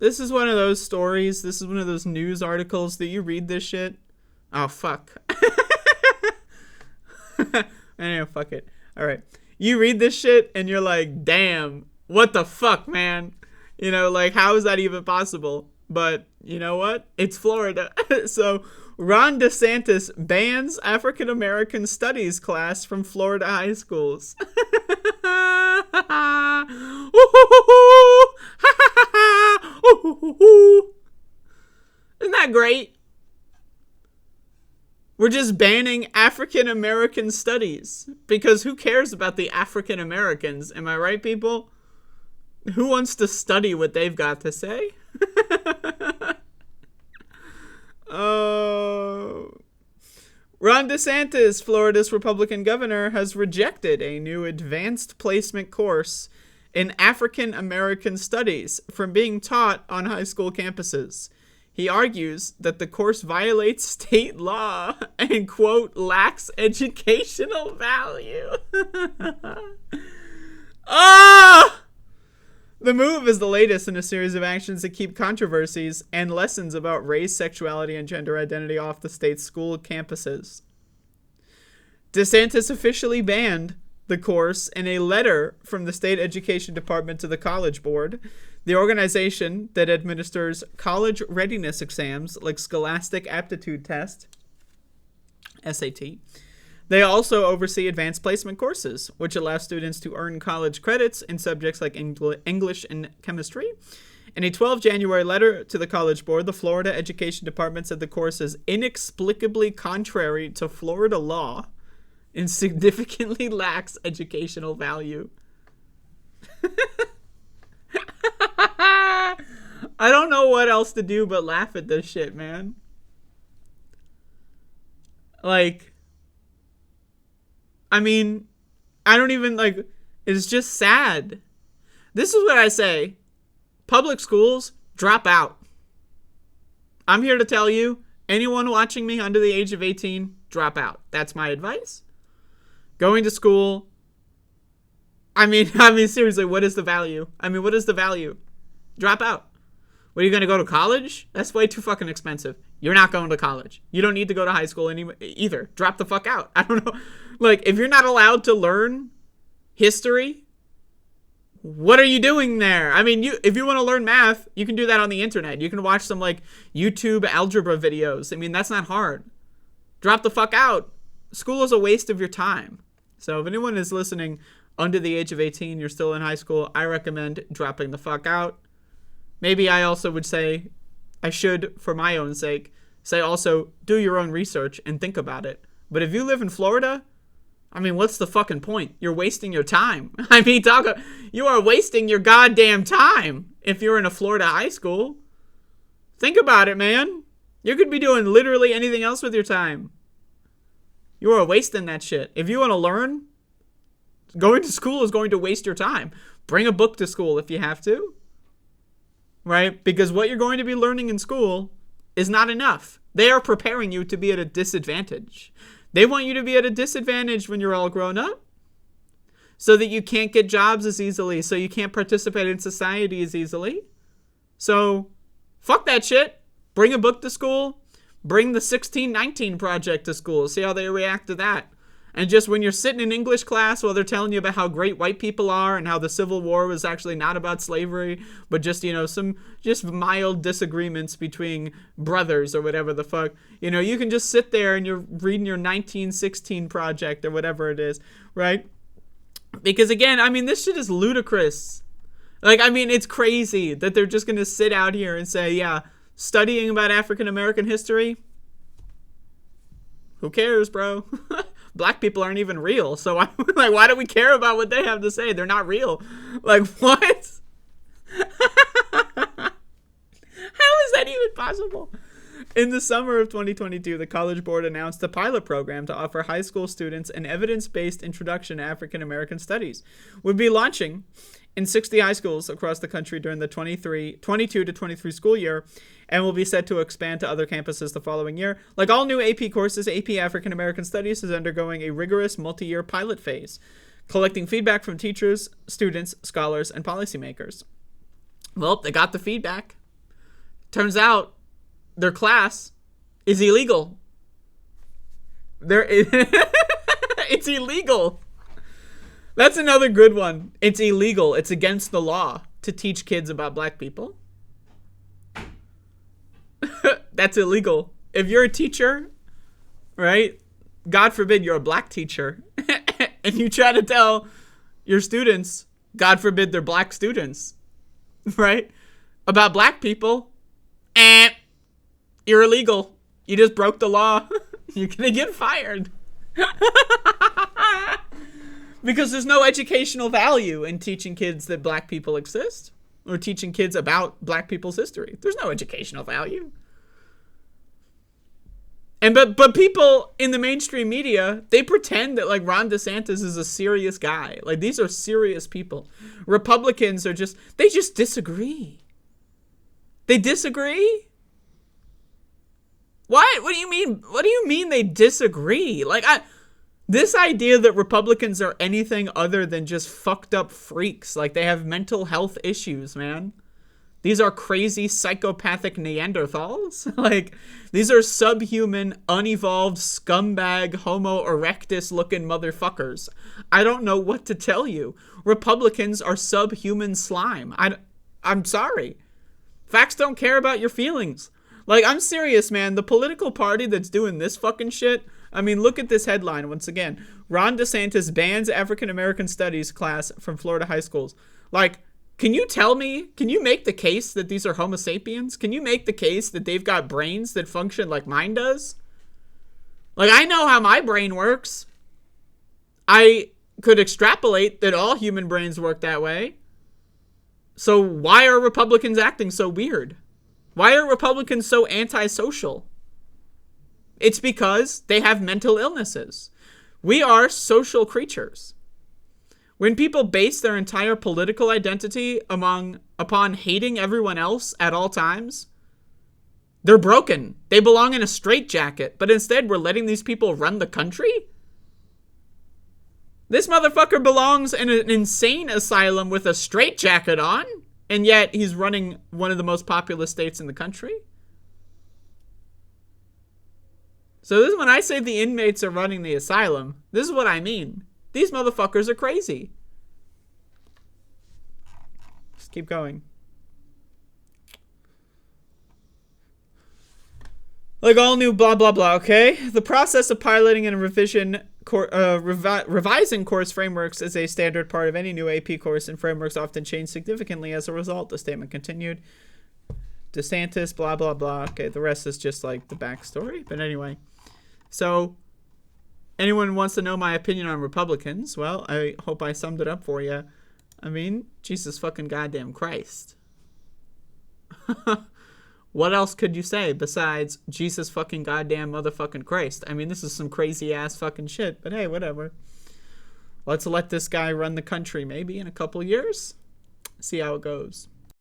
This is one of those stories. This is one of those news articles that you read this shit. Oh, fuck. Anyway, fuck it. All right. You read this shit and you're like, damn, what the fuck, man? You know, like, how is that even possible? But you know what? It's Florida. So Ron DeSantis bans African American Studies class from Florida high schools. Isn't that great? We're just banning African American studies because who cares about the African Americans? Am I right, people? Who wants to study what they've got to say? Oh. Ron DeSantis, Florida's Republican governor, has rejected a new advanced placement course in African American studies from being taught on high school campuses. He argues that the course violates state law and, quote, lacks educational value. Ah! The move is the latest in a series of actions that keep controversies and lessons about race, sexuality, and gender identity off the state's school campuses. DeSantis officially banned the course in a letter from the state education department to the College Board, the organization that administers college readiness exams like Scholastic Aptitude Test, SAT. They also oversee advanced placement courses, which allow students to earn college credits in subjects like English and chemistry. In a 12 January letter to the College Board, the Florida Education Department said the course is inexplicably contrary to Florida law and significantly lacks educational value. I don't know what else to do but laugh at this shit, man. Like, I mean, I don't even, like, it's just sad. This is what I say. Public schools, drop out. I'm here to tell you, anyone watching me under the age of 18, drop out. That's my advice. Going to school, I mean, seriously, what is the value? What is the value? Drop out. What, are you going to go to college? That's way too fucking expensive. You're not going to college. You don't need to go to high school either. Drop the fuck out. I don't know. Like, if you're not allowed to learn history, what are you doing there? I mean, if you want to learn math, you can do that on the internet. You can watch some, like, YouTube algebra videos. I mean, that's not hard. Drop the fuck out. School is a waste of your time. So if anyone is listening under the age of 18, you're still in high school, I recommend dropping the fuck out. Maybe I also would say, I should, for my own sake, say also, do your own research and think about it. But if you live in Florida, I mean, what's the fucking point? You're wasting your time. You are wasting your goddamn time if you're in a Florida high school. Think about it, man. You could be doing literally anything else with your time. You are wasting that shit. If you want to learn, going to school is going to waste your time. Bring a book to school if you have to. Right? Because what you're going to be learning in school is not enough. They are preparing you to be at a disadvantage. They want you to be at a disadvantage when you're all grown up so that you can't get jobs as easily, so you can't participate in society as easily. So, fuck that shit. Bring a book to school. Bring the 1619 project to school. See how they react to that. And just when you're sitting in English class while they're telling you about how great white people are and how the Civil War was actually not about slavery, but just, some just mild disagreements between brothers or whatever the fuck. You can just sit there and you're reading your 1916 project or whatever it is, right? Because again, this shit is ludicrous. It's crazy that they're just going to sit out here and say, yeah, studying about African American history, who cares, bro? Black people aren't even real, so why do we care about what they have to say? They're not real. Like, what? How is that even possible? In the summer of 2022, the College Board announced a pilot program to offer high school students an evidence-based introduction to African American studies. Would be launching in 60 high schools across the country during the 22 to 23 school year, and will be set to expand to other campuses the following year. Like all new AP courses, AP African American Studies is undergoing a rigorous multi-year pilot phase, collecting feedback from teachers, students, scholars, and policymakers. Well, they got the feedback. Turns out their class is illegal. It's illegal. That's another good one. It's illegal. It's against the law to teach kids about black people. That's illegal. If you're a teacher, right? God forbid you're a black teacher, and you try to tell your students, God forbid they're black students, right? About black people, you're illegal. You just broke the law. You're gonna get fired. Because there's no educational value in teaching kids that black people exist or teaching kids about black people's history. There's no educational value. And but people in the mainstream media, they pretend that like Ron DeSantis is a serious guy. Like these are serious people. Republicans are they just disagree. They disagree? What? What do you mean? What do you mean they disagree? Like this idea that Republicans are anything other than just fucked up freaks, like they have mental health issues, man. These are crazy psychopathic Neanderthals. Like these are subhuman, unevolved, scumbag, Homo erectus looking motherfuckers. I don't know what to tell you. Republicans are subhuman slime. I'm sorry. Facts don't care about your feelings. Like, I'm serious, man. The political party that's doing this fucking shit. I mean, look at this headline once again. Ron DeSantis bans African American studies class from Florida high schools. Like, can you tell me, can you make the case that these are Homo sapiens? Can you make the case that they've got brains that function like mine does? Like, I know how my brain works. I could extrapolate that all human brains work that way. So why are Republicans acting so weird? Why are Republicans so antisocial? It's because they have mental illnesses. We are social creatures. When people base their entire political identity upon hating everyone else at all times, they're broken. They belong in a straitjacket, but instead we're letting these people run the country? This motherfucker belongs in an insane asylum with a straitjacket on, and yet he's running one of the most populous states in the country? So this is when I say the inmates are running the asylum. This is what I mean. These motherfuckers are crazy. Just keep going. Like all new blah, blah, blah, okay? The process of piloting and revising course frameworks is a standard part of any new AP course, and frameworks often change significantly as a result, the statement continued. DeSantis, blah, blah, blah. Okay, the rest is just like the backstory. But anyway, so anyone wants to know my opinion on Republicans? Well, I hope I summed it up for you. I mean, Jesus fucking goddamn Christ. What else could you say besides Jesus fucking goddamn motherfucking Christ? I mean, this is some crazy ass fucking shit, but hey, whatever. Let's let this guy run the country maybe in a couple years. See how it goes.